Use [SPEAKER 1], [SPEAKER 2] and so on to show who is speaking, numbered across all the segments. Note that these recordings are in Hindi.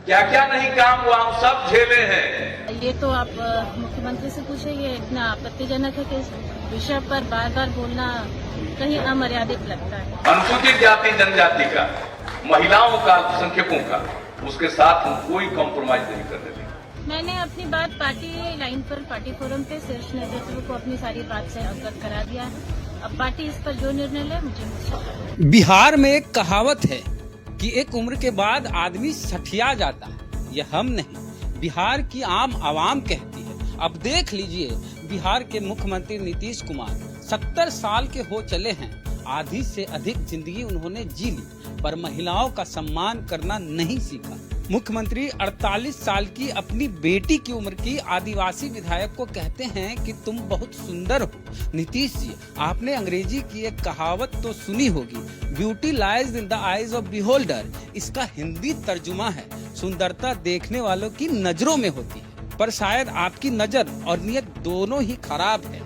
[SPEAKER 1] क्या क्या नहीं काम हुआ हम सब झेले हैं।
[SPEAKER 2] ये तो आप मुख्यमंत्री से पूछे, ये इतना आपत्तिजनक है कि इस विषय पर बार बार बोलना कहीं अमर्यादित लगता है।
[SPEAKER 1] अनुसूचित जाति जनजाति का, महिलाओं का, अल्पसंख्यकों का, उसके साथ हम कोई कॉम्प्रोमाइज नहीं कर रहे।
[SPEAKER 2] मैंने अपनी बात पार्टी लाइन पर, पार्टी फोरम पे शीर्ष नेतृत्व को अपनी सारी बात से अवगत करा दिया है। अब पार्टी इस पर जो निर्णय ले मुझे।
[SPEAKER 3] बिहार में एक कहावत है कि एक उम्र के बाद आदमी सठिया जाता है। यह हम नहीं, बिहार की आम आवाम कहती है। अब देख लीजिए, बिहार के मुख्यमंत्री नीतीश कुमार 70 साल के हो चले हैं। आधी से अधिक जिंदगी उन्होंने जी ली, पर महिलाओं का सम्मान करना नहीं सीखा। मुख्यमंत्री 48 साल की अपनी बेटी की उम्र की आदिवासी विधायक को कहते हैं कि तुम बहुत सुंदर हो। नीतीश जी, आपने अंग्रेजी की एक कहावत तो सुनी होगी, beauty lies in the eyes of beholder. इसका हिंदी तर्जुमा है, सुंदरता देखने वालों की नजरों में होती है। पर शायद आपकी नजर और नियत दोनों ही खराब है,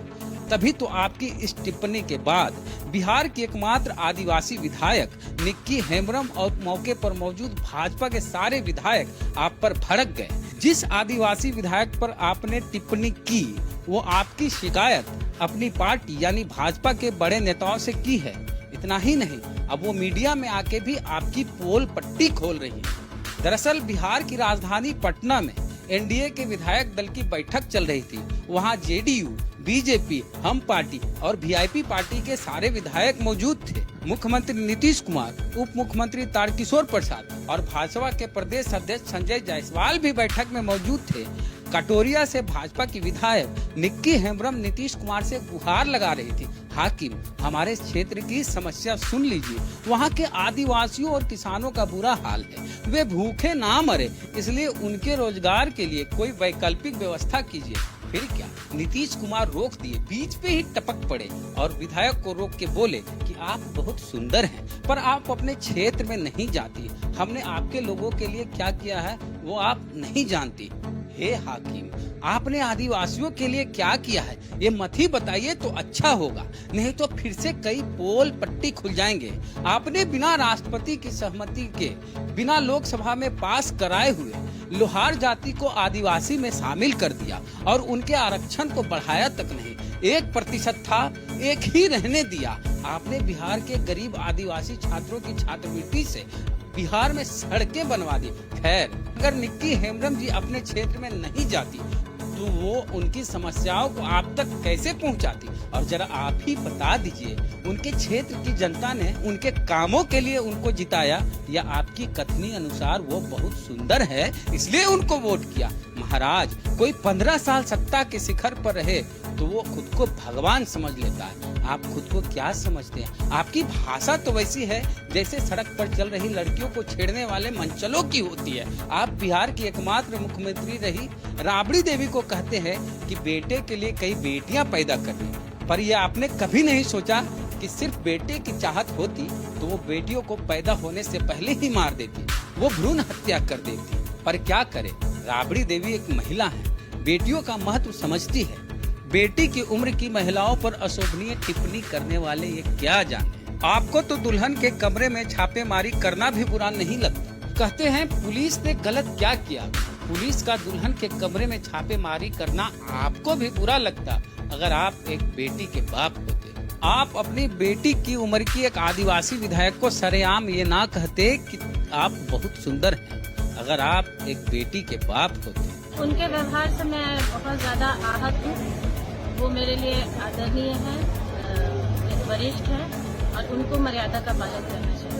[SPEAKER 3] तभी तो आपकी इस टिप्पणी के बाद बिहार की एकमात्र आदिवासी विधायक निक्की हेम्ब्रम और मौके पर मौजूद भाजपा के सारे विधायक आप पर भड़क गए। जिस आदिवासी विधायक पर आपने टिप्पणी की, वो आपकी शिकायत अपनी पार्टी यानी भाजपा के बड़े नेताओं से की है। इतना ही नहीं, अब वो मीडिया में आके भी आपकी पोल पट्टी खोल रही है। दरअसल बिहार की राजधानी पटना में एनडीए के विधायक दल की बैठक चल रही थी। वहाँ जेडीयू, बीजेपी, हम पार्टी और वीआईपी पार्टी के सारे विधायक मौजूद थे। मुख्यमंत्री नीतीश कुमार, उप मुख्यमंत्री तारकिशोर प्रसाद और भाजपा के प्रदेश अध्यक्ष संजय जायसवाल भी बैठक में मौजूद थे। कटोरिया से भाजपा की विधायक निक्की हेम्ब्रम नीतीश कुमार से गुहार लगा रही थी, हाकिम हमारे क्षेत्र की समस्या सुन लीजिए। वहाँ के आदिवासियों और किसानों का बुरा हाल है, वे भूखे ना मरे, इसलिए उनके रोजगार के लिए कोई वैकल्पिक व्यवस्था कीजिए। फिर क्या, नीतीश कुमार रोक दिए, बीच पे ही टपक पड़े और विधायक को रोक के बोले कि आप बहुत सुंदर हैं, पर आप अपने क्षेत्र में नहीं जाती। हमने आपके लोगों के लिए क्या किया है वो आप नहीं जानती। हे हाकिम, आपने आदिवासियों के लिए क्या किया है ये मत ही बताइए तो अच्छा होगा, नहीं तो फिर से कई पोल पट्टी खुल जाएंगे। आपने बिना राष्ट्रपति की सहमति के, बिना लोकसभा में पास कराए हुए लोहार जाति को आदिवासी में शामिल कर दिया और उनके आरक्षण को बढ़ाया तक नहीं, 1% था, 1 ही रहने दिया। आपने बिहार के गरीब आदिवासी छात्रों की छात्रवृत्ति से बिहार में सड़कें बनवा दी। खैर, अगर निक्की हेम्ब्रम जी अपने क्षेत्र में नहीं जाती तो वो उनकी समस्याओं को आप तक कैसे पहुंचाती? और जरा आप ही बता दीजिए, उनके क्षेत्र की जनता ने उनके कामों के लिए उनको जिताया या आपकी कथनी अनुसार वो बहुत सुंदर है इसलिए उनको वोट किया? महाराज, कोई 15 साल सत्ता के शिखर पर रहे तो वो खुद को भगवान समझ लेता है। आप खुद को क्या समझते हैं? आपकी भाषा तो वैसी है जैसे सड़क पर चल रही लड़कियों को छेड़ने वाले मंचलों की होती है। आप बिहार की एकमात्र मुख्यमंत्री रही राबड़ी देवी को कहते हैं कि बेटे के लिए कई बेटियां पैदा करनी, पर यह आपने कभी नहीं सोचा कि सिर्फ बेटे की चाहत होती तो वो बेटियों को पैदा होने से पहले ही मार देती, वो भ्रूण हत्या कर देती। पर क्या करे, राबड़ी देवी एक महिला है, बेटियों का महत्व समझती है। बेटी की उम्र की महिलाओं पर अशोभनीय टिप्पणी करने वाले ये क्या जाने। आपको तो दुल्हन के कमरे में छापेमारी करना भी बुरा नहीं लगता। कहते हैं पुलिस ने गलत क्या किया, पुलिस का दुल्हन के कमरे में छापेमारी करना आपको भी बुरा लगता अगर आप एक बेटी के बाप होते। आप अपनी बेटी की उम्र की एक आदिवासी विधायक को सरेआम ये ना कहते कि आप बहुत सुंदर हैं अगर आप एक बेटी के बाप होते।
[SPEAKER 2] उनके व्यवहार से मैं बहुत ज्यादा आहत हूँ। वो मेरे लिए आदरणीय है, एक वरिष्ठ है और उनको मर्यादा का पालन करना चाहिए।